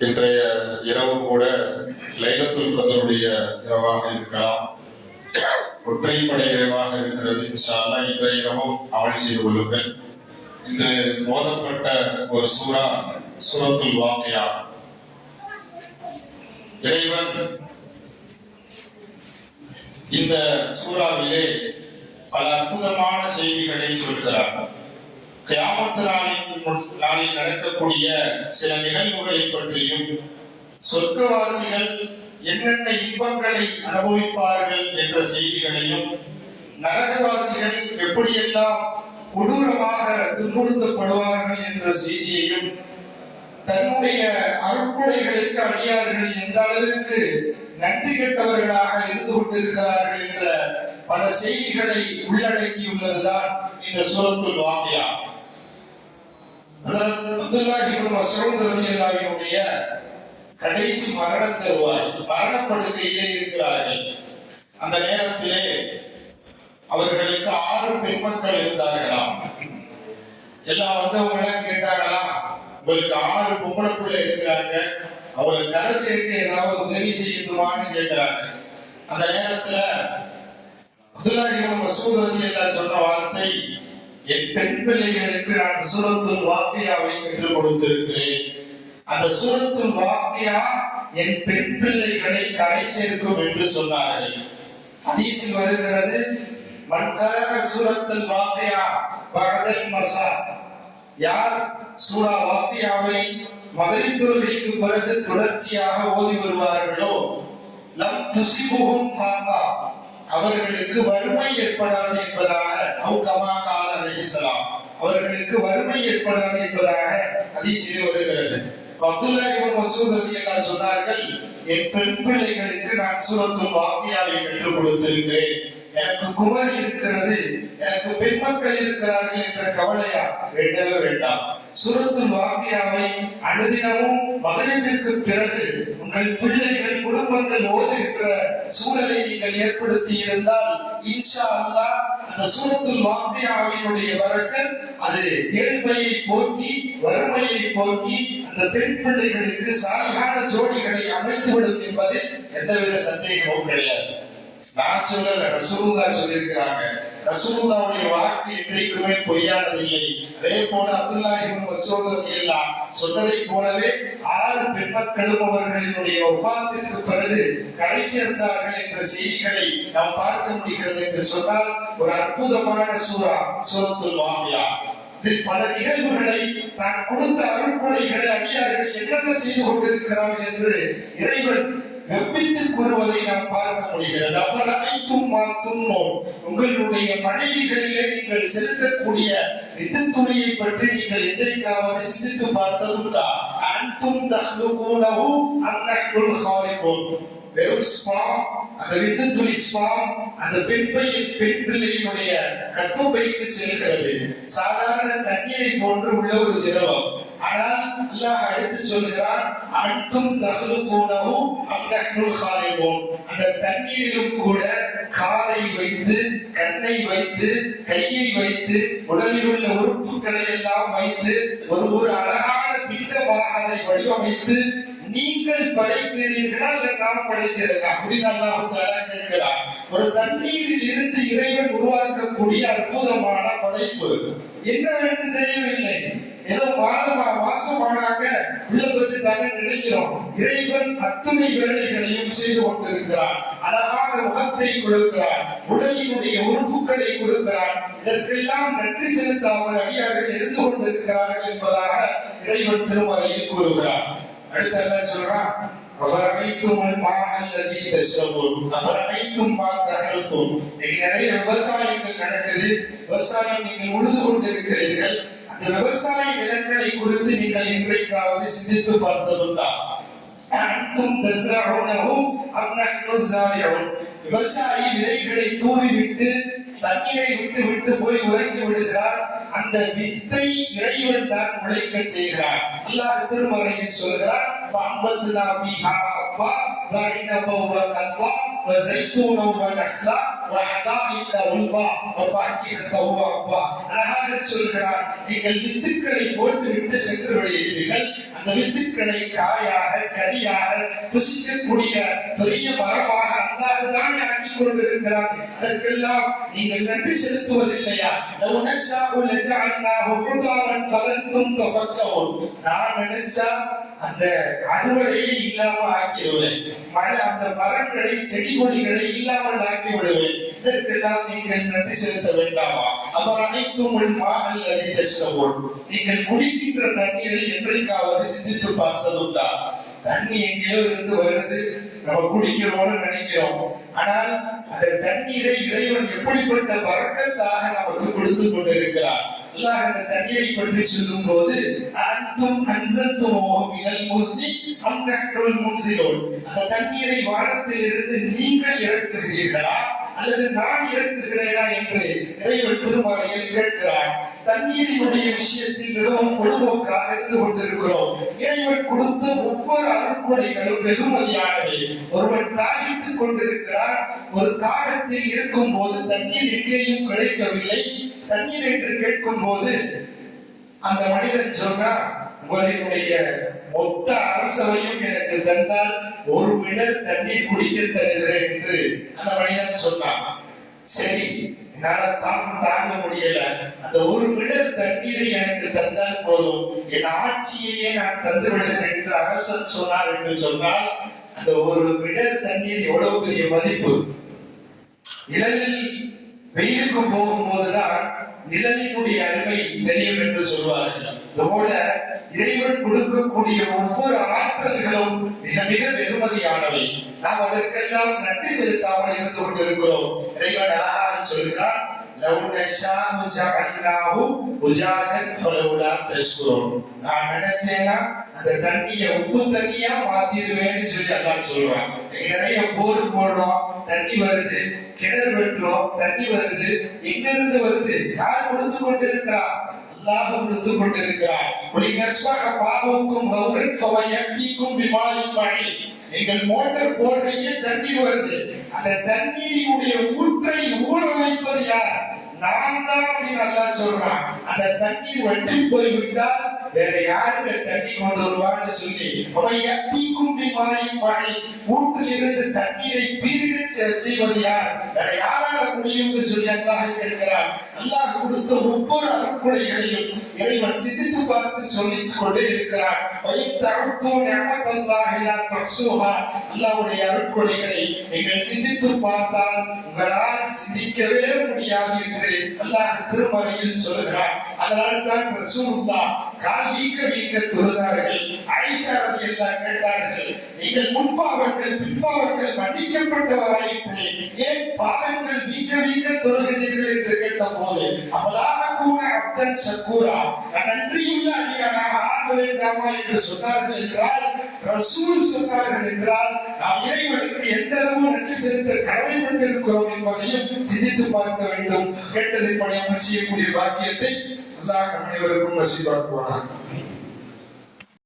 இன்றைய இரவு கூட லைலத்துல் கத்ருடைய இரவாக இருக்கலாம், ஒற்றைப்படை இரவாக இருக்கிறது. இன்ஷா அல்லாஹ் இன்றைய இரவும் அமல் செய்து கொள்ளுங்கள். இன்று மோதப்பட்ட ஒரு சூரா சூரத்துல் வாக்கியா. இறைவன் இந்த சூறாவிலே பல அற்புதமான செய்திகளை சொல்கிறார். கியாமத் நாளில் நடக்கக்கூடிய சில நிகழ்வுகளை பற்றியும், சொர்க்கவாசிகள் என்னென்ன இன்பங்களை அனுபவிப்பார்கள் என்ற செய்திகளையும், நரகவாசிகள் எப்படியெல்லாம் கொடூரமாக துன்புறுத்தப்படுவார்கள் என்ற செய்தியையும், தன்னுடைய அருட்கொடைகளுக்கு அடியார்கள் எந்த அளவிற்கு நன்றி கெட்டவர்களாக இருந்து கொண்டிருக்கிறார்கள் என்ற பல செய்திகளை உள்ளடக்கியுள்ளதுதான் இந்த சூரத்துல் வாக்கியா. அப்துல்லாஹ் இப்னு மஸ்ஊத் ரலியல்லாஹு அன்ஹுடைய கடைசி மரண தருவாய், மரணப்படுக்கையிலே இருக்கிறார்கள். அந்த நேரத்திலே அவர்களுக்கு 6 பெண் மக்கள் இருந்தார்களாம். எல்லாம் வந்தவங்க கேட்டாங்களாம், உங்களுக்கு 6 பொம்பளை பிள்ளை இருக்கிறாங்க, அவங்களுக்கு கரை சேர்க்க ஏதாவது உதவி செய்யணுமான்னு கேட்கிறாங்க. அந்த நேரத்துல அப்துல்லாஹ் இப்னு மஸ்ஊத் ரலியல்லாஹு அன்ஹு சொன்ன வார்த்தை, என் பெண் பிள்ளைகளுக்கு நான் சூரத்துல் வாக்கியாவை கற்றுக் கொடுத்திருக்கிறேன். அந்த சூரத்துல் வாக்கியா என் பெண் பிள்ளைகளை கரை சேர்க்கும் என்று சொன்னார்கள். ஹதீஸில் வருகிறது, மன் கரஅ சூரத்துல் வாக்கியா பஅதல் மஸா, யார் சூரா வாக்கியாவை மக்ரிப் தொழுகைக்கு பிறகு தொடர்ச்சியாக ஓதி வருவார்களோ, லம் துஸிபுஹும் ஃபாகா, அவர்களுக்கு வறுமை ஏற்படாது என்பதாக அவர்களுக்கு வறுமை ஏற்படாது என்பதாக ஹதீஸிலே வருகிறது. அப்துல்லாஹ் இப்னு மஸ்ஊத் ரலியல்லாஹு அன்ஹு சொன்னார்கள், என் பெண் பிள்ளைகளுக்கு நான் சூரத்துல் வாக்கியாவை கற்றுக் கொடுத்திருக்கிறேன். எனக்கு குமரி இருக்கிறது, எனக்கு பெண் மக்கள் இருக்கிறார்கள் என்ற கவலையா வேண்டவே வேண்டாம். சூரத்துல் வாக்கியாவை அனுதினமும் மகரிபிற்கு பிறகு உங்கள் பிள்ளைகள் குடும்பங்கள் ஓதுகின்ற சூழலை நீங்கள் ஏற்படுத்தி இருந்தால் இன்ஷா அல்லாஹ் அந்த சூரத்துல் வாக்கியாவினுடைய பரக்கத் அது ஏழ்மையை போக்கி வறுமையை போக்கி அந்த பெண் பிள்ளைகளுக்கு சாலிகான ஜோடிகளை அமைத்துவிடும் என்பதில் எந்தவித சந்தேகமும் கிடையாது. நான் சொல்லல, ரசூலுல்லாஹ் சொல்லியிருக்கிறாங்க. ரசூலுல்லாஹ்வுடைய வாக்கு என்றைக்குமே பொய்யானதில்லை. அதே போல அப்துல்லாஹ் இப்னு மஸ்ஊத் ரலியல்லாஹு அன்ஹு சொன்னதை போலவே 6 பெண் மக்களும் அவர்களினுடைய வஃபாத்திற்கு பிறகு கரை சேர்ந்தார்கள் என்ற செய்திகளை நாம் பார்க்க முடிகிறது என்று சொன்னால் ஒரு அற்புதமான சூரா சூரத்துல் வாக்கியா. இதில் பல நிகழ்வுகளை தான் கொடுத்த அருட்கொடைகளை அடியார்கள் என்னென்ன செய்து கொண்டிருக்கிறார்கள் என்று இறைவன் வெப்பித்து கூறுவதை நாம் பார்க்க முடிகிறது. அஃபரஐத்தும் மா தும்னூன், உங்களுடைய மனைவிகளிலே நீங்கள் செலுத்தக்கூடிய வித்துத்துளியை பற்றி நீங்கள் எதற்காவது சிந்தித்து பார்த்ததுண்டா? அன்தும் தஹ்லுகூனஹு அம் நஹ்னுல் காலிகூன், வெறும் ஸ்பாம், அந்த வித்துத்துளி ஸ்பாம் அந்த பெண் பிள்ளையினுடைய கர்ப்பப்பைக்கு செல்கிறது. சாதாரண தண்ணீரை போன்று உள்ள ஒரு திரவம். ஆனால் அல்லாஹ் அடுத்து சொல்கிறான், அன்தும் தஹ்லுகூனஹு அம் நஹ்னுல் காலிகூன், அந்த தண்ணீரிலும் கூட காலை வைத்து, கண்ணை வைத்து, கையை வைத்து, உடலில் உள்ள உறுப்புகளை எல்லாம் வைத்து ஒரு அழகான பிண்டமாக அதை வடிவமைத்து நீங்கள் படைக்கிறீர்களா இல்ல நான் படைக்கிறேன் அப்படின்னு அல்லாஹ் தஆலா கேட்கிறார். ஒரு தண்ணீரில் இருந்து இறைவன் உருவாக்கக்கூடிய அற்புதமான படைப்பு என்னவென்று தெரியவில்லை. ஏதோ மாசமானாங்க உள்ளபத்துக்காக நினைக்கிறோம். இறைவன் அத்தனை வேலைகளையும் செய்து கொண்டிருக்கிறான். அழகான முகத்தை கொடுக்கிறான், உடலினுடைய உறுப்புகளை கொடுக்கிறான். இதற்கெல்லாம் நன்றி செலுத்தாமல் அடியார்கள் இருந்து கொண்டிருக்கிறார்கள் என்பதாக இறைவன் திருமறையில் கூறுகிறார். அடுத்து அல்லாஹ் சொல்றான், அஃபரஐத்துமுல் மாஅ அல்லதி தஷ்ரபூன் அஃபரஐத்தும் மா தஹ்ருஸூன். நிறைய விவசாயங்கள் நடக்குது, விவசாயம் நீங்கள் உழுது கொண்டிருக்கிறீர்கள். அந்த விவசாய நிலங்களை குறித்து நீங்கள் இன்றைக்காவது சிந்தித்து பார்த்ததுண்டா? அன்தும் தஸ்ரஊனஹு அம் நஹ்னு ஸாரிஊன், விவசாயி விதைகளை தூவிவிட்டு தண்ணீரை விட்டு போய் உறங்கி விடுகிறார். அந்த வித்தை இறைவன் தான் முளைக்க செய்கிறார். அல்லாஹ் திருமறையில் சொல்கிறார், فَأَنبَتْنَا فِيهَا حَبًّا وَعِنَبًا وَقَضْبًا وَزَيْتُونًا وَنَخْلًا வஹதாயிக உல்பா வபாக்கிஹத வஅபா. அழகாக சொல்கிறார், நீங்கள் வித்துக்களை போட்டுவிட்டு சென்று விடுகிறீர்கள், அந்த வித்துக்களை காயாக கனியாக புசிக்கக்கூடிய பெரிய மரமாக அல்லாஹ் தானே ஆக்கி கொண்டிருக்கிறார். அதற்கெல்லாம் நீங்கள் நன்றி செலுத்துவதில்லையா? லவ் நஷாஉ லஜஅல்னாஹு ஹுதாமன் ஃபலன்தும் தஃபக்கூன். நான் நினைச்சா அந்த அறுவடையை இல்லாம ஆக்கிவிடுவேன், அந்த மரங்களை செடி கொடிகளை இல்லாமல் ஆக்கி விடுவேன். இதற்கெல்லாம் நீங்கள் நன்றி செலுத்த வேண்டாமா? அவர் அனைத்தும் மாகல் தஷ்ரபூன். நீங்கள் குடிக்கின்ற தண்ணீரை என்றைக்காவது சிந்தித்து பார்த்ததுண்டா? தண்ணி எங்கேயோ இருந்து வருது, நம்ம குடிக்கிறோம்னு நினைக்கிறோம். ஆனால் அந்த தண்ணீரை இறைவன் எப்படிப்பட்ட பரக்கத்தாக நமக்கு கொடுத்து கொண்டிருக்கிறார். அல்லாஹ் அந்த தண்ணீரை பற்றி சொல்லும் போது அன்தும் அன்சல்துமூஹு மினல் முஸ்னி அம் நஹ்னுல் முன்சிலூன். அந்த தண்ணீரை வானத்தில் இருந்து நீங்கள் இறக்குகிறீர்களா அல்லது நான் இறக்குகிறேனா என்று இறைவன் திருமறையில் கேட்கிறார். தண்ணீரினுடைய விஷயத்தில் மிகவும் பொதுவாக இருந்து கொண்டிருக்கிறோம். இறைவன் கொடுத்த ஒவ்வொரு அருட்கொடைகளும் வெகுமதியானவை. ஒருவன் தாகித்துக் கொண்டிருக்கிறான், ஒரு தாகத்தில் இருக்கும் போது தண்ணீர் எங்கேயும் கிடைக்கவில்லை, தண்ணீர் என்று கேட்கும் போது அந்த மனிதன் சொன்னா, உங்களுடைய மொத்த அரசவையும் எனக்கு தந்தால் ஒரு மிடர் தண்ணீர் குடிக்க தருகிறேன் என்று அந்த மனிதன் சொன்னான். சரி, என்னால தாங்க முடியல, அந்த ஒரு மிடர் தண்ணீரை எனக்கு தந்தால் போதும், என் ஆட்சியையே நான் தந்து விடுகிறேன் என்று அரசன் சொன்னார் என்று சொன்னால், அந்த ஒரு மிடர் தண்ணீர் எவ்வளவு பெரிய மதிப்பு! நிழலில் வெயிலுக்கு போகும்போதுதான் நிழலினுடைய அருமை தெரியும் என்று சொல்வார்கள். இதுபோல இறைவன் கொடுக்கக்கூடிய ஒவ்வொரு ஆற்றல்களும் மிக மிக வெகுமதியானவை. நாம் அதற்கெல்லாம் நன்றி செலுத்தாமல் இருந்து கொண்டிருக்கிறோம். இறைவன் அழகாக சொல்கிறார், லவ் நஷாஉ ஜஅல்னாஹு உஜாஜன் ஃபலவுலா தஷ்குரூன். நான் நினைச்சேனா அந்த தண்ணியை உப்பு தண்ணியா மாத்திடுவேன்னு சொல்லி அல்லாஹ் சொல்றான். நிறைய போர் போடுறோம், தண்ணி வருது, கிணறு வெட்டுறோம், தண்ணி வருது, எங்க இருந்து வருது? யார் கொடுத்து கொண்டிருக்கிறார்? அல்லாஹ் கொடுத்து கொண்டிருக்கிறார். நீங்கள் மோட்டார் போடுறீங்க, தண்ணீர் வருது, அந்த தண்ணீரினுடைய ஊற்றை ஊற வைப்பது யார்? நான் தான் அப்படின்னு அல்லாஹ் சொல்றான். அந்த தண்ணீர் வற்றி போய் விட்டால் வேற யாருக்கு தண்ணி கொண்டு வருவான்னு சொல்லி ஊற்றில் இருந்து தண்ணீரை பீரிட செய்வது யார்? வேற யாரால முடியும் சொல்லி அல்லாஹ் கேட்கிறான். அல்லாஹ் கொடுத்த ஒவ்வொரு அருட்கொடைகளையும் இறைவன் சிந்தித்து பார்த்து சொல்லிக் கொண்டே இருக்கிறார். அல்லாஹ்வுடைய அருட்கொடைகளை நீங்கள் சிந்தித்து பார்த்தால் உங்களால் சிந்திக்கவே முடியாது என்று அல்லாஹ் திருமறையில் சொல்கிறார். அதனால் தான் ரசூலுல்லாஹ் கால் வீக்க வீக்க தொழுதார்கள். ஆயிஷா ரலியல்லாஹு கேட்டார்கள், நீங்கள் முன்பாவங்கள் பின்பாவங்கள் மன்னிக்கப்பட்டவராயிற்று, ஏன் பாதங்கள் வீக்க வீக்க தொழுகிறீர்கள் என்று கேட்டபோது, அவளாக கூட அப்தன் சக்கூரா, நன்றியுள்ள அடியானாக ஆக வேண்டாமா என்று சொன்னார்கள் என்றால், ரசூல் சொன்னார்கள் என்றால், நாம் இறைவனுக்கு எந்த அளவு நன்றி செலுத்த கடமைப்பட்டிருக்கிறோம் என்பதையும் சிந்தித்து பார்க்க வேண்டும். கேட்டதை பணியாமல் செய்யக்கூடிய பாக்கியத்தை அல்லாஹ் அனைவருக்கும் நசீபாக்குவானாக.